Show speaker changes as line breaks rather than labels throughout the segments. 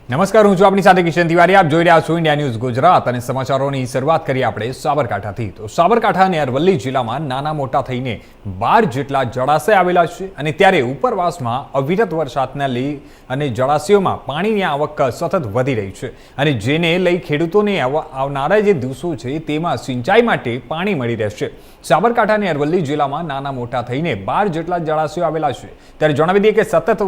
નમસ્કાર, હું છું આપની સાથે કિશન તિવારી. આપ જોઈ રહ્યા છો ઇન્ડિયા ન્યૂઝ ગુજરાત અને સમાચારોની શરૂઆત કરીએ આપણે સાબરકાંઠાથી. તો સાબરકાંઠા અને અરવલ્લી જિલ્લામાં નાના મોટા થઈને 12 જેટલા જળાશય આવેલા છે અને ત્યારે ઉપરવાસમાં અવિરત વરસાદને લઈ અને જળાશયોમાં પાણીની આવક સતત વધી રહી છે અને જેને લઈ ખેડૂતોને આવનારા જે દિવસો છે તેમાં સિંચાઈ માટે પાણી મળી રહેશે. સાબરકાંઠા અને અરવલ્લી જિલ્લામાં નાના મોટા થઈને 12 જેટલા જળાશયો આવેલા છે. ત્યારે જણાવી દઈએ કે સતત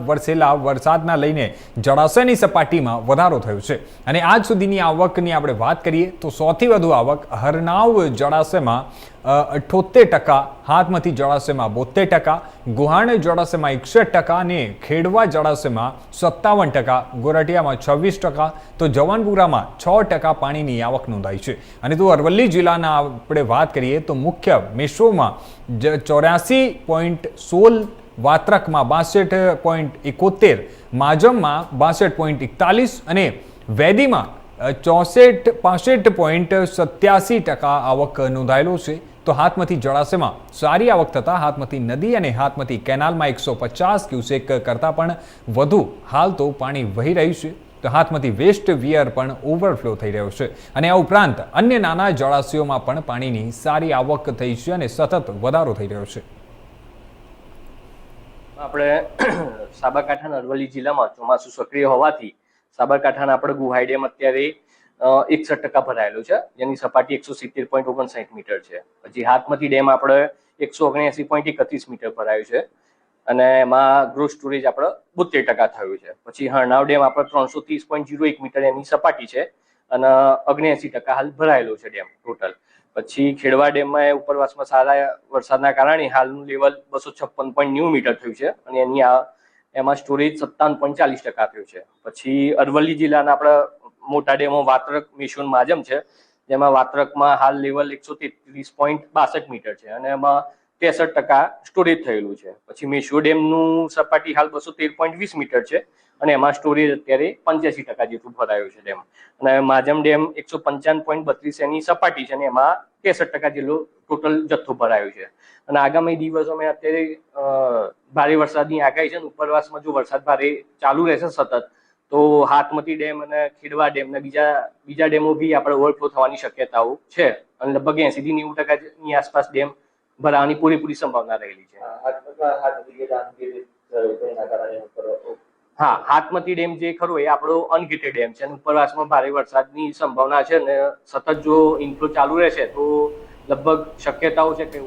વરસેલા વરસાદના લઈને જળાશયની સપાટીમાં વધારો થયો છે અને આજ સુધીની આવકની આપણે વાત કરીએ તો સૌથી વધુ આવક હરનાવ જળાશયમાં 78%, હાથમતી જળાશયમાં 72%, ગુહાણ જળાશયમાં 61% અને ખેડવા જળાશયમાં 57%, ગોરટિયામાં 26%, તો જવાનપુરામાં 6% પાણીની આવક નોંધાઈ છે. અને તો અરવલ્લી જિલ્લાના આપણે વાત કરીએ તો મુખ્ય મેશોમાં 84.16, વાત્રકમાં 62.71, માજમમાં 62.41 અને વેદીમાં 65.87% આવક નોંધાયેલો છે. તો હાથમતી જળાશયમાં સારી આવક થતાં હાથમતી નદી અને હાથમતી કેનાલમાં 150 ક્યુસેક કરતાં પણ વધુ હાલ તો પાણી વહી રહ્યું છે. તો હાથમતી વેસ્ટ વિયર પણ ઓવરફ્લો થઈ રહ્યો છે અને આ ઉપરાંત અન્ય નાના જળાશયોમાં પણ પાણીની સારી આવક થઈ છે અને સતત વધારો થઈ રહ્યો છે.
આપણે સાબરકાંઠા અરવલ્લી જિલ્લામાં ચોમાસું સક્રિય હોવાથી સાબરકાંઠાના આપણે ગુહાઈ ડેમ અત્યારે 61% ભરાયેલો છે, જેની સપાટી 170.59 મીટર છે. પછી હાથમતી ડેમ આપણે 179.31 મીટર ભરાયું છે અને એમાં ગ્રોસ સ્ટોરેજ આપણે 72% થયું છે. પછી હરનાવ ડેમ આપણે 330.01 મીટર એની સપાટી છે અને 79% હાલ ભરાયેલો છે ડેમ ટોટલ. પછી ખેડવા ડેમમાં ઉપરવાસમાં સારા વરસાદના કારણે હાલનું લેવલ 256.90 મીટર થયું છે અને એમાં સ્ટોરેજ 57.40% થયું છે. પછી અરવલ્લી જિલ્લાના આપણા મોટા ડેમો વાત્રક, મેશોન, માજમ છે, જેમાં વાત્રકમાં હાલ લેવલ 133.62 મીટર છે અને એમાં 63% સ્ટોરેજ થયેલું છે. પછી મેશો ડેમનું સપાટી હાલ 213.20 મીટર છે અને એમાં સ્ટોરેજ અત્યારે 85% જેટલું ભરાયું છે ડેમ. અને માજમ ડેમ 155.32 એની સપાટી છે અને એમાં 63% જેટલો ટોટલ જથ્થો ભરાયો છે. અને આગામી દિવસોમાં અત્યારે ભારે વરસાદની આગાહી છે. ઉપરવાસમાં જો વરસાદ ભારે ચાલુ રહેશે સતત, તો હાથમતી ડેમ અને ખેડવા ડેમ ને બીજા ડેમો બી આપણે ઓવરફ્લો થવાની શક્યતાઓ છે અને લગભગ 80-90% ની આસપાસ ડેમ ભરાવાની પૂરેપૂરી સંભાવના રહેલી છે. હા, હાથમતી ડેમ જે ખરો એ આપણો અનગેટેડ ડેમ છે અને ઉપરવાસમાં ભારે વરસાદની સંભાવના છે અને સતત જો ઇનફ્લો ચાલુ રહેશે તો લગભગ શક્યતાઓ છે કે